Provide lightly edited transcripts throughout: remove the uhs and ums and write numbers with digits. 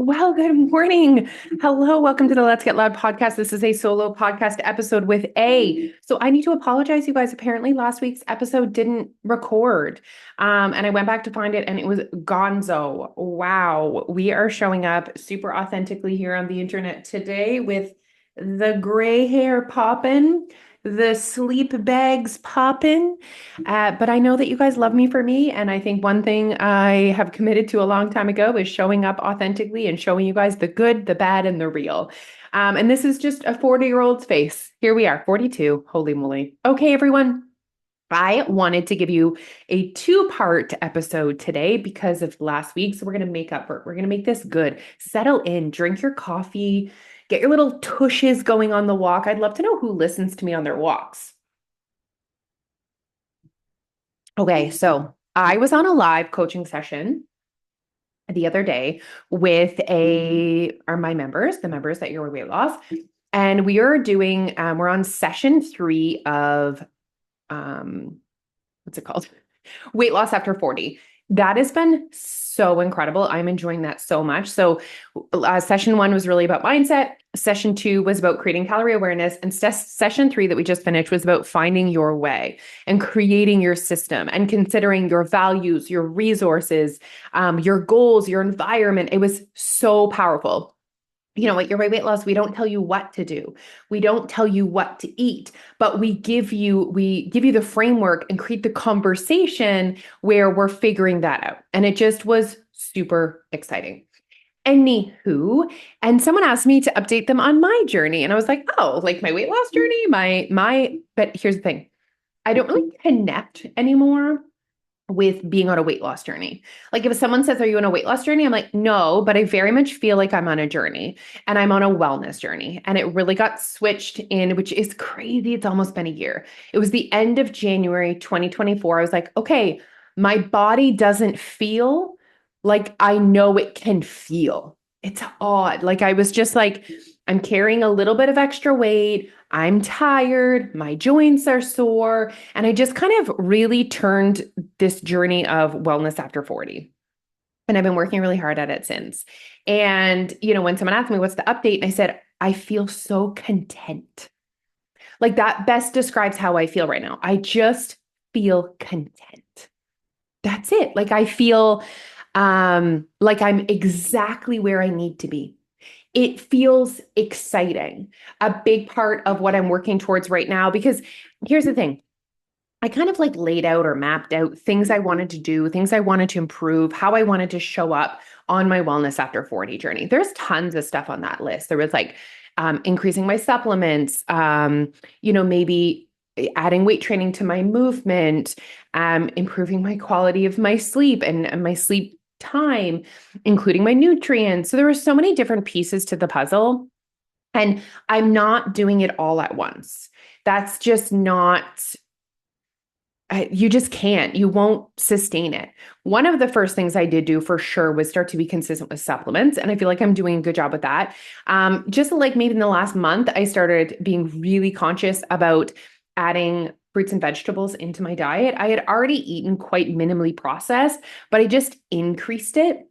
Well, good morning. Hello, welcome to the Let's Get Loud podcast. This is a solo podcast episode with A. So I need to apologize, you guys. Apparently, last week's episode didn't record. And I went back to find it and it was gonzo. Wow. We are showing up super authentically here on the internet today with the gray hair popping, the sleep bags popping. But I know that you guys love me for me. And I think one thing I have committed to a long time ago is showing up authentically and showing you guys the good, the bad, and the real. And this is just a 40-year-old's face. Here we are, 42. Holy moly. Okay, everyone. I wanted to give you a two-part episode today because of last week. So we're going to make up for it. We're going to make this good. Settle in, drink your coffee, get your little tushes going on the walk. I'd love to know who listens to me on their walks. Okay, so I was on a live coaching session the other day with my members, the members that Your Weight Loss, and we are doing, we're on session 3 of, what's it called? Weight loss after 40. That has been so incredible. I'm enjoying that so much. So, session 1 was really about mindset. Session 2 was about creating calorie awareness. And session 3 that we just finished was about finding your way and creating your system and considering your values, your resources, your goals, your environment. It was so powerful. You know, at Your Weight Loss, we don't tell you what to do. We don't tell you what to eat, but we give you the framework and create the conversation where we're figuring that out. And it just was super exciting. Anywho, and someone asked me to update them on my journey. And I was like, oh, like my weight loss journey, but here's the thing. I don't really connect anymore with being on a weight loss journey. Like if someone says, are you on a weight loss journey? I'm like, no, but I very much feel like I'm on a journey and I'm on a wellness journey. And it really got switched in, which is crazy. It's almost been a year. It was the end of January 2024. I was like, okay, my body doesn't feel like I know it can feel. It's odd. Like I was just like, I'm carrying a little bit of extra weight. I'm tired. My joints are sore. And I just kind of really turned this journey of wellness after 40. And I've been working really hard at it since. And, you know, when someone asked me, what's the update? And I said, I feel so content. Like that best describes how I feel right now. I just feel content. That's it. Like I feel like I'm exactly where I need to be. It feels exciting. A big part of what I'm working towards right now, because here's the thing. I kind of like laid out or mapped out things I wanted to do, things I wanted to improve, how I wanted to show up on my wellness after 40 journey. There's tons of stuff on that list. There was like increasing my supplements, maybe adding weight training to my movement, improving my quality of my sleep and my sleep time, including my nutrients. So there were so many different pieces to the puzzle. And I'm not doing it all at once. That's just not, you just can't, you won't sustain it. One of the first things I did do for sure was start to be consistent with supplements. And I feel like I'm doing a good job with that. Just like maybe in the last month, I started being really conscious about adding fruits and vegetables into my diet. I had already eaten quite minimally processed, but I just increased it.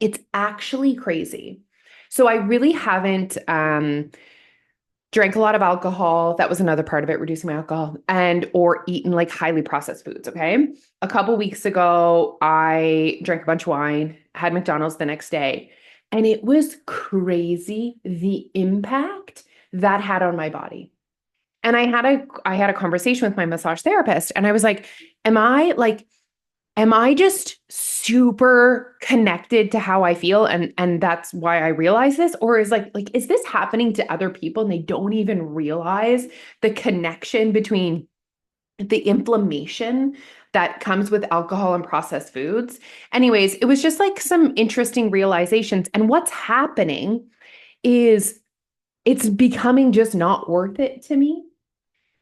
It's actually crazy. So I really haven't drank a lot of alcohol. That was another part of it, reducing my alcohol and or eaten like highly processed foods. Okay. A couple weeks ago, I drank a bunch of wine, had McDonald's the next day, and it was crazy the impact that had on my body. And I had a conversation with my massage therapist and I was like, am I just super connected to how I feel and that's why I realize this? Or is this happening to other people and they don't even realize the connection between the inflammation that comes with alcohol and processed foods? Anyways, it was just like some interesting realizations. And what's happening is it's becoming just not worth it to me.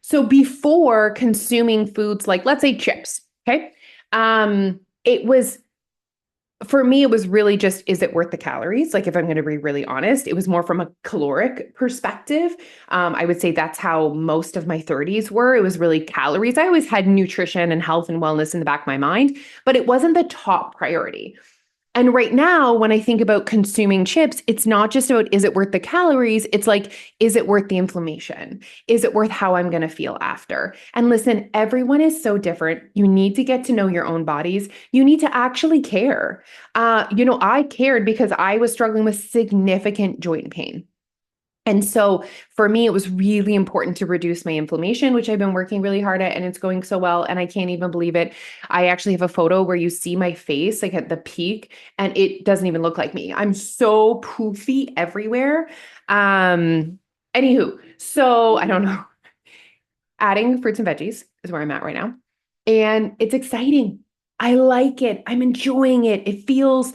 So before consuming foods like, let's say chips, okay? It was, for me, it was really just, is it worth the calories? Like if I'm going to be really honest, it was more from a caloric perspective. I would say that's how most of my 30s were. It was really calories. I always had nutrition and health and wellness in the back of my mind, but it wasn't the top priority. And right now, when I think about consuming chips, it's not just about is it worth the calories? It's like, is it worth the inflammation? Is it worth how I'm going to feel after? And listen, everyone is so different. You need to get to know your own bodies. You need to actually care. I cared because I was struggling with significant joint pain. And so for me, it was really important to reduce my inflammation, which I've been working really hard at, and it's going so well. And I can't even believe it. I actually have a photo where you see my face like at the peak, and it doesn't even look like me. I'm so poofy everywhere. Anywho, so I don't know. Adding fruits and veggies is where I'm at right now. And it's exciting. I like it. I'm enjoying it. It feels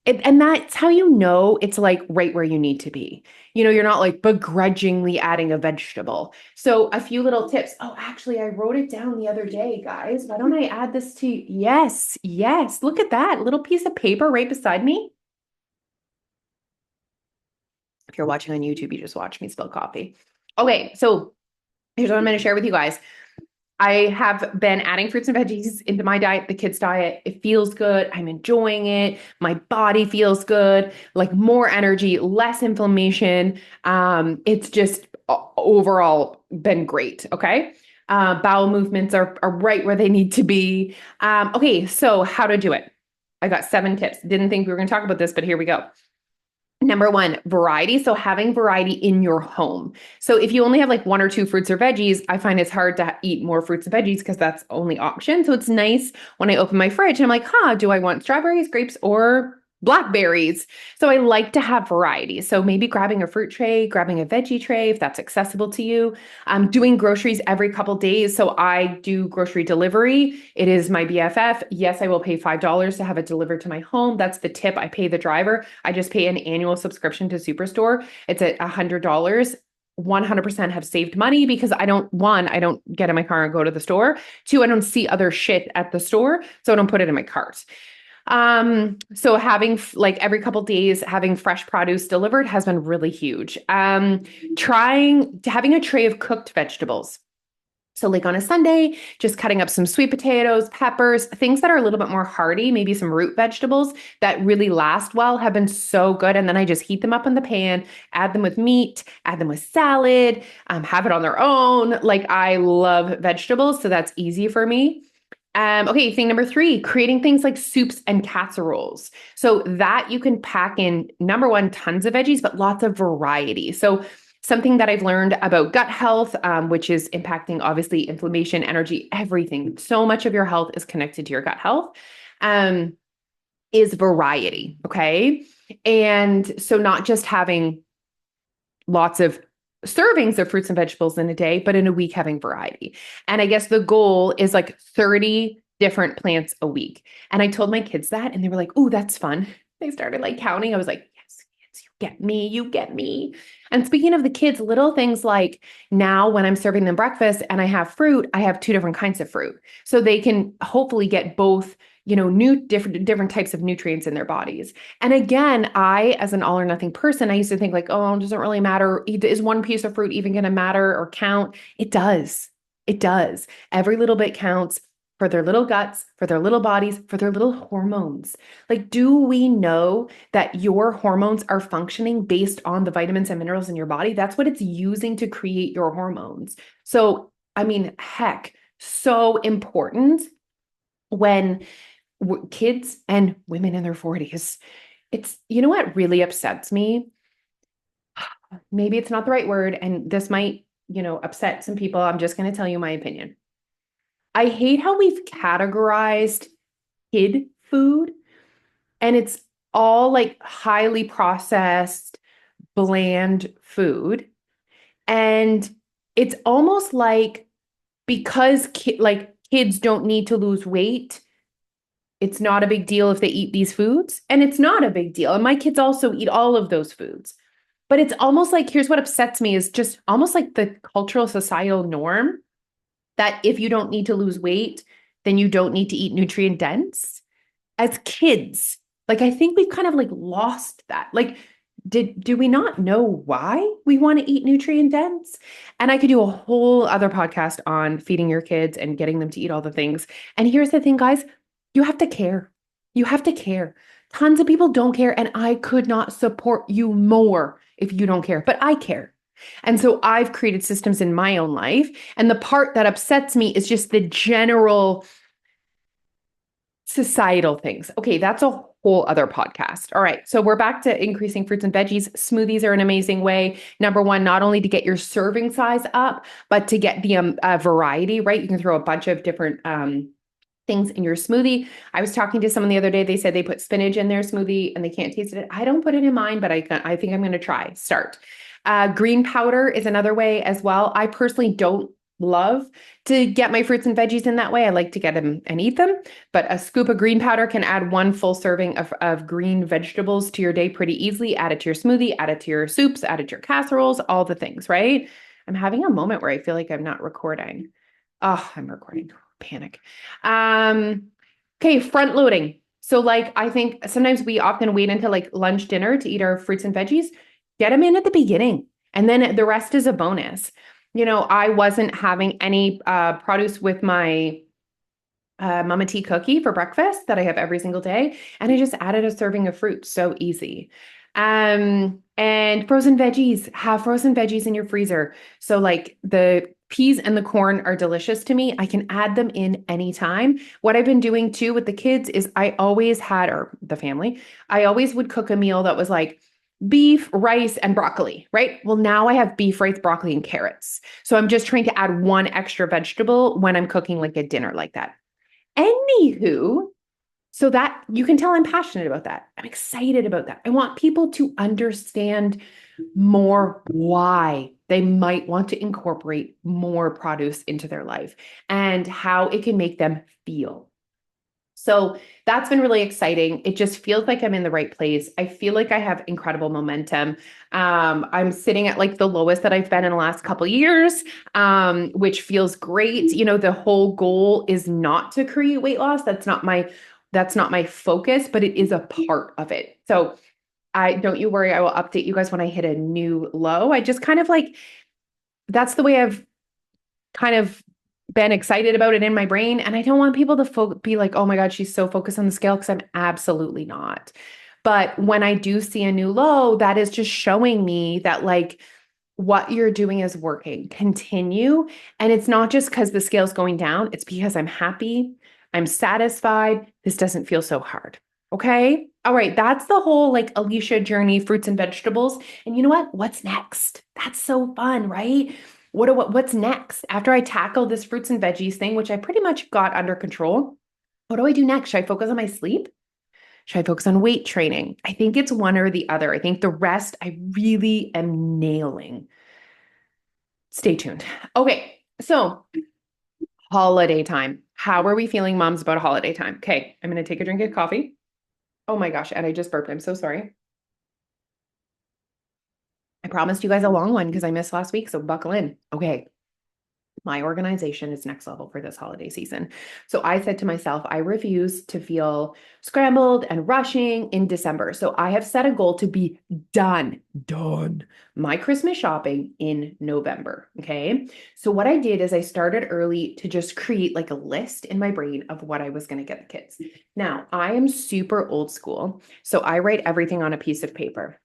and that's how you know it's like right where you need to be. You're not like begrudgingly adding a vegetable. So a few little tips. Oh, actually, I wrote it down the other day, guys. Why don't I add this to Yes, yes. Look at that little piece of paper right beside me. If you're watching on YouTube, you just watch me spill coffee. Okay, so here's what I'm going to share with you guys. I have been adding fruits and veggies into my diet, the kids' diet. It feels good. I'm enjoying it. My body feels good, like more energy, less inflammation. It's just overall been great. Okay. Bowel movements are right where they need to be. Okay. So, how to do it? I got 7 tips. Didn't think we were going to talk about this, but here we go. Number one, variety. So having variety in your home. So if you only have like 1 or 2 fruits or veggies, I find it's hard to eat more fruits and veggies because that's only option. So it's nice when I open my fridge and I'm like, do I want strawberries, grapes, or blackberries? So I like to have variety. So maybe grabbing a fruit tray, grabbing a veggie tray, if that's accessible to you. I'm doing groceries every couple days. So I do grocery delivery. It is my BFF. Yes, I will pay $5 to have it delivered to my home. That's the tip. I pay the driver. I just pay an annual subscription to Superstore. It's at $100. 100% have saved money because I don't get in my car and go to the store. 2, I don't see other shit at the store, so I don't put it in my cart. So having like every couple days having fresh produce delivered has been really huge. Trying having a tray of cooked vegetables. So like on a Sunday, just cutting up some sweet potatoes, peppers, things that are a little bit more hearty, maybe some root vegetables that really last well have been so good. And then I just heat them up in the pan, add them with meat, add them with salad, have it on their own. Like I love vegetables, so that's easy for me. Okay, thing number 3, creating things like soups and casseroles. So that you can pack in, number one, tons of veggies, but lots of variety. So something that I've learned about gut health, which is impacting obviously inflammation, energy, everything. So much of your health is connected to your gut health, is variety. Okay. And so not just having lots of servings of fruits and vegetables in a day, but in a week having variety. And I guess the goal is like 30 different plants a week. And I told my kids that, and they were like, "Oh, that's fun." They started like counting. I was like, "Yes, kids, you get me, you get me." And speaking of the kids, little things like now when I'm serving them breakfast and I have fruit, I have 2 different kinds of fruit. So they can hopefully get both, new different types of nutrients in their bodies. And again, I, as an all or nothing person, I used to think like, oh, it doesn't really matter. Is one piece of fruit even going to matter or count? It does. It does. Every little bit counts for their little guts, for their little bodies, for their little hormones. Like, do we know that your hormones are functioning based on the vitamins and minerals in your body? That's what it's using to create your hormones. So, I mean, heck, so important when kids and women in their 40s. What really upsets me? Maybe it's not the right word, and this might, upset some people. I'm just going to tell you my opinion. I hate how we've categorized kid food, and it's all like highly processed, bland food. And it's almost like because kids don't need to lose weight, it's not a big deal if they eat these foods, and it's not a big deal. And my kids also eat all of those foods. But it's almost like, here's what upsets me is just almost like the cultural societal norm that if you don't need to lose weight, then you don't need to eat nutrient dense. As kids, like I think we've kind of like lost that. Like, do we not know why we want to eat nutrient dense? And I could do a whole other podcast on feeding your kids and getting them to eat all the things. And here's the thing, guys, you have to care. You have to care. Tons of people don't care, and I could not support you more if you don't care, but I care. And so I've created systems in my own life. And the part that upsets me is just the general societal things. Okay, that's a whole other podcast. All right, so we're back to increasing fruits and veggies. Smoothies are an amazing way. Number one, not only to get your serving size up, but to get the variety, right? You can throw a bunch of different things in your smoothie. I was talking to someone the other day. They said they put spinach in their smoothie and they can't taste it. I don't put it in mine, but I think I'm going to start. Green powder is another way as well. I personally don't love to get my fruits and veggies in that way. I like to get them and eat them, but a scoop of green powder can add one full serving of green vegetables to your day pretty easily. Add it to your smoothie, add it to your soups, add it to your casseroles, all the things, right? I'm having a moment where I feel like I'm not recording. Oh, I'm recording. Panic. Okay, front loading. So like I think sometimes we often wait until like lunch, dinner to eat our fruits and veggies. Get them in at the beginning, and then the rest is a bonus. I wasn't having any produce with my Mama Tea cookie for breakfast that I have every single day, and I just added a serving of fruit. So easy. And frozen veggies. Have frozen veggies in your freezer. So like the peas and the corn are delicious to me. I can add them in anytime. What I've been doing too with the kids is I always had, or the family, I always would cook a meal that was like beef, rice, and broccoli, right? Well, now I have beef, rice, broccoli, and carrots. So I'm just trying to add one extra vegetable when I'm cooking like a dinner like that. Anywho, so that you can tell I'm passionate about that. I'm excited about that. I want people to understand more why they might want to incorporate more produce into their life and how it can make them feel. So that's been really exciting. It just feels like I'm in the right place. I feel like I have incredible momentum. I'm sitting at like the lowest that I've been in the last couple of years, which feels great. The whole goal is not to create weight loss. That's not my focus, but it is a part of it. So don't you worry, I will update you guys when I hit a new low. I just kind of like, that's the way I've kind of been excited about it in my brain. And I don't want people to be like, oh my God, she's so focused on the scale, because I'm absolutely not. But when I do see a new low, that is just showing me that like what you're doing is working. Continue. And it's not just because the scale's going down, it's because I'm happy, I'm satisfied. This doesn't feel so hard. Okay. All right. That's the whole like Alicia journey, fruits and vegetables. And you know what? What's next? That's so fun, right? What's next? After I tackle this fruits and veggies thing, which I pretty much got under control, what do I do next? Should I focus on my sleep? Should I focus on weight training? I think it's one or the other. I think the rest I really am nailing. Stay tuned. Okay. So holiday time. How are we feeling, moms, about holiday time? Okay. I'm going to take a drink of coffee. Oh my gosh. And I just burped. I'm so sorry. I promised you guys a long one because I missed last week. So buckle in. Okay. My organization is next level for this holiday season. So I said to myself, I refuse to feel scrambled and rushing in December. So I have set a goal to be done my Christmas shopping in November. Okay. So what I did is I started early to just create like a list in my brain of what I was going to get the kids. Now I am super old school. So I write everything on a piece of paper.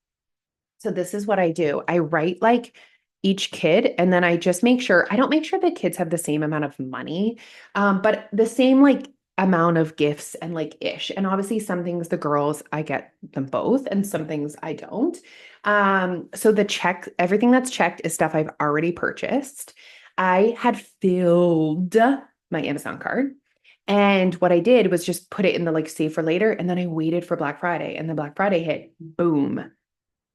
So this is what I do. I write like each kid, and then I just I don't make sure the kids have the same amount of money, but the same like amount of gifts and like ish. And obviously some things the girls, I get them both, and some things I don't. So everything that's checked is stuff I've already purchased. I had filled my Amazon card. And what I did was just put it in the like save for later. And then I waited for Black Friday, and the Black Friday hit, boom,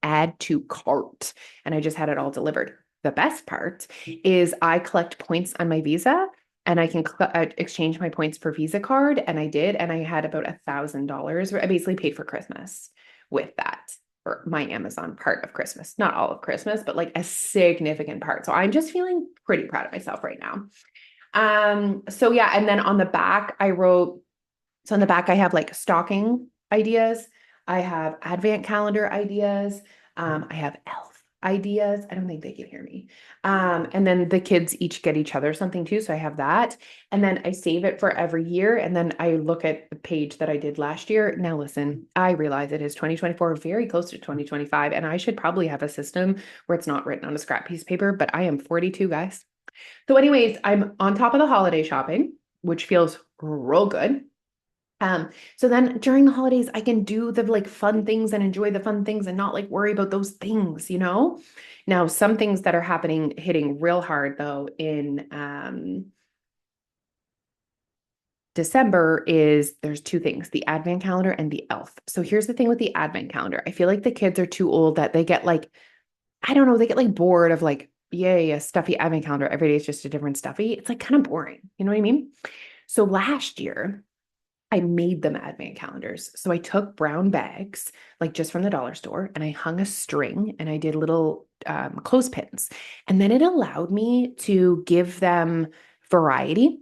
add to cart. And I just had it all delivered. The best part is I collect points on my Visa, and I can exchange my points for Visa card. And I did. And I had about $1,000. I basically paid for Christmas with that, or my Amazon part of Christmas, not all of Christmas, but like a significant part. So I'm just feeling pretty proud of myself right now. So yeah. And then on the back, I have like stocking ideas. I have advent calendar ideas. I have elf ideas. I don't think they can hear me. And then the kids each get each other something too. So I have that. And then I save it for every year. And then I look at the page that I did last year. Now, listen, I realize it is 2024, very close to 2025. And I should probably have a system where it's not written on a scrap piece of paper, but I am 42, guys. So, anyways, I'm on top of the holiday shopping, which feels real good. So then during the holidays, I can do the like fun things and enjoy the fun things and not like worry about those things, you know? Now, some things that are happening, hitting real hard though in December is there's two things, the advent calendar and the elf. So here's the thing with the advent calendar. I feel like the kids are too old that they get like, I don't know, they get like bored of like, yay, a stuffy advent calendar. Every day is just a different stuffy. It's like kind of boring. You know what I mean? So last year, I made them advent calendars. So I took brown bags, like just from the dollar store, and I hung a string and I did little clothespins. And then it allowed me to give them variety.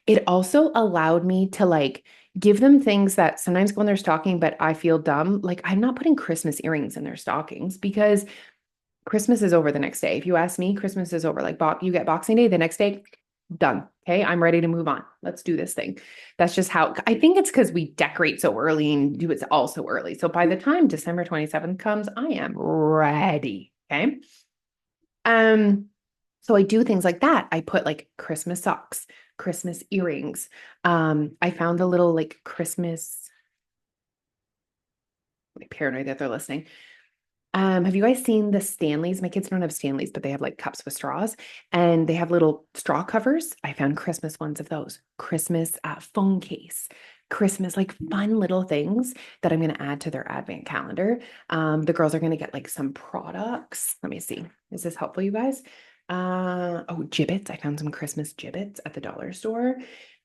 It also allowed me to like give them things that sometimes go in their stocking, but I feel dumb. Like I'm not putting Christmas earrings in their stockings because Christmas is over the next day. If you ask me, Christmas is over. Like you get Boxing Day, the next day, done. Okay, I'm ready to move on. Let's do this thing. That's just how I think it's because we decorate so early and do it all so early. So by the time December 27th comes, I am ready. Okay. Um, so I do things like that. I put like Christmas socks, Christmas earrings. I found a little like Christmas, I'm paranoid that they're listening. Have you guys seen the Stanleys? My kids don't have Stanleys, but they have like cups with straws and they have little straw covers. I found Christmas ones of those. Christmas phone case, Christmas, like fun little things that I'm going to add to their advent calendar. The girls are going to get like some products. Let me see. Is this helpful, you guys? Oh, gibbets. I found some Christmas gibbets at the dollar store.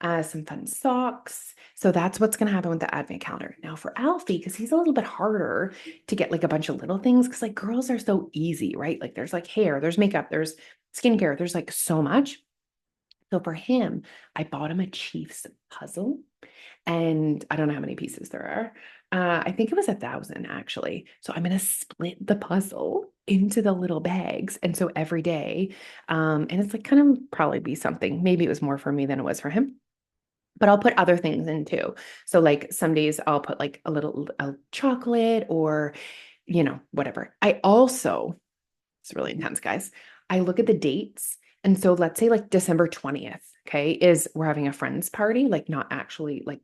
Some fun socks. So that's what's going to happen with the advent calendar. Now for Alfie, because he's a little bit harder to get like a bunch of little things because like girls are so easy, right? Like there's like hair, there's makeup, there's skincare, there's like so much. So for him, I bought him a Chiefs puzzle and I don't know how many pieces there are. I think it was 1,000 actually. So I'm going to split the puzzle into the little bags. And so every day, and it's like kind of probably be something. Maybe it was more for me than it was for him, but I'll put other things in too. So like some days I'll put like a chocolate or, you know, whatever. I also, it's really intense, guys. I look at the dates. And so let's say like December 20th, okay, is we're having a friend's party, like not actually like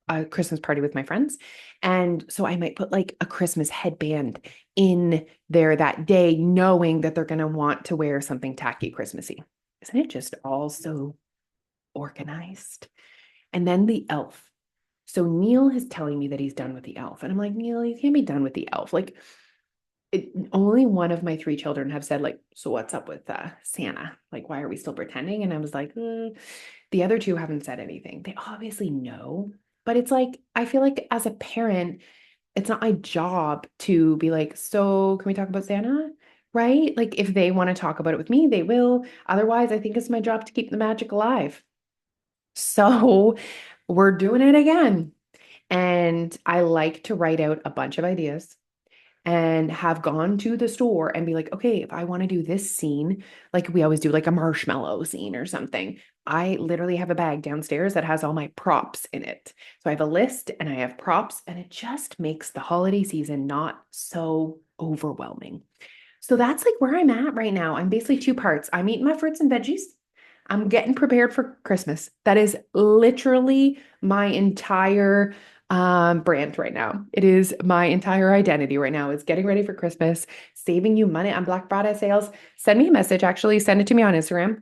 a Christmas party with my friends. And so I might put like a Christmas headband in there that day, knowing that they're going to want to wear something tacky Christmassy. Isn't it just all so organized? And then the elf. So Neil is telling me that he's done with the elf. And I'm like, Neil, you can't be done with the elf. Like only one of my three children have said like, so what's up with Santa? Like, why are we still pretending? And I was like, the other two haven't said anything. They obviously know, but it's like, I feel like as a parent, it's not my job to be like, so can we talk about Santa? Right? Like if they want to talk about it with me, they will. Otherwise, I think it's my job to keep the magic alive. So we're doing it again. And I like to write out a bunch of ideas and have gone to the store and be like, okay, if I want to do this scene, like we always do, like a marshmallow scene or something, I literally have a bag downstairs that has all my props in it. So I have a list and I have props, and it just makes the holiday season not so overwhelming. So that's like where I'm at right now. I'm basically two parts. I'm eating my fruits and veggies. I'm getting prepared for Christmas. That is literally my entire brand right now. It is my entire identity right now is getting ready for Christmas, saving you money on Black Friday sales. Send me a message, actually, send it to me on Instagram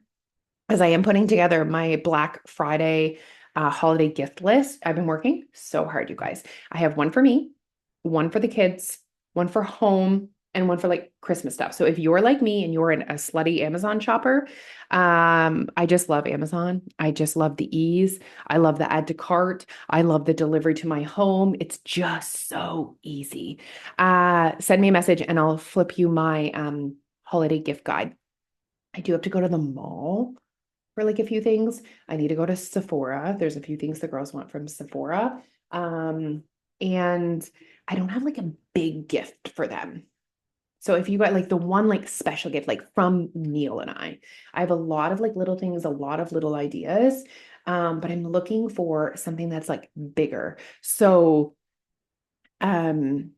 as I am putting together my Black Friday holiday gift list. I've been working so hard, you guys. I have one for me, one for the kids, one for home, and one for like Christmas stuff. So if you're like me and you're a slutty Amazon shopper, I just love Amazon. I just love the ease. I love the add to cart. I love the delivery to my home. It's just so easy. Send me a message and I'll flip you my holiday gift guide. I do have to go to the mall for like a few things. I need to go to Sephora. There's a few things the girls want from Sephora. And I don't have like a big gift for them. So if you got like the one like special gift, like from Neil and I have a lot of like little things, a lot of little ideas. But I'm looking for something that's like bigger. So um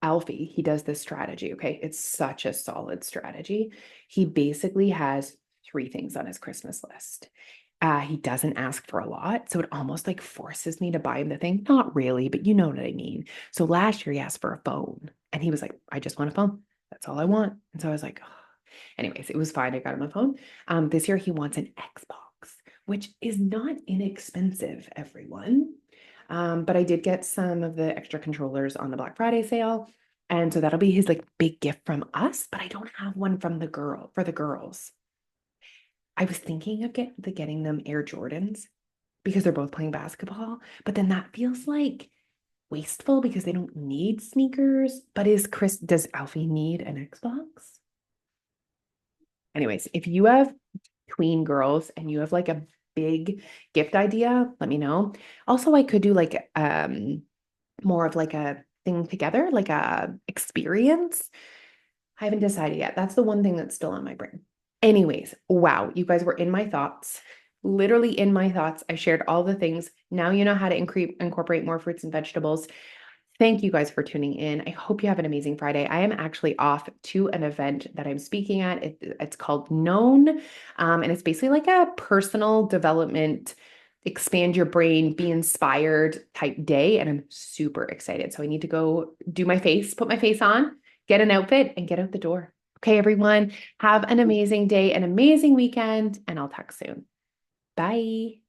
Alfie, he does this strategy. Okay. It's such a solid strategy. He basically has three things on his Christmas list. He doesn't ask for a lot, so it almost like forces me to buy him the thing. Not really, but you know what I mean. So last year he asked for a phone and he was like, I just want a phone. That's all I want. And so I was like, oh. Anyways, it was fine. I got him a phone. This year he wants an Xbox, which is not inexpensive, everyone. But I did get some of the extra controllers on the Black Friday sale. And so that'll be his like big gift from us, but I don't have one from the girl for the girls. I was thinking of getting them Air Jordans because they're both playing basketball, but then that feels like wasteful because they don't need sneakers. But does Alfie need an Xbox? Anyways, if you have tween girls and you have like a big gift idea, let me know. Also, I could do like more of like a thing together, like a experience. I haven't decided yet. That's the one thing that's still on my brain. Anyways, wow, you guys were in my thoughts, literally in my thoughts. I shared all the things. Now you know how to incorporate more fruits and vegetables. Thank you guys for tuning in. I hope you have an amazing Friday. I am actually off to an event that I'm speaking at. It's called Known, and it's basically like a personal development, expand your brain, be inspired type day. And I'm super excited. So I need to go do my face, put my face on, get an outfit, and get out the door. Okay, everyone, have an amazing day, an amazing weekend, and I'll talk soon. Bye.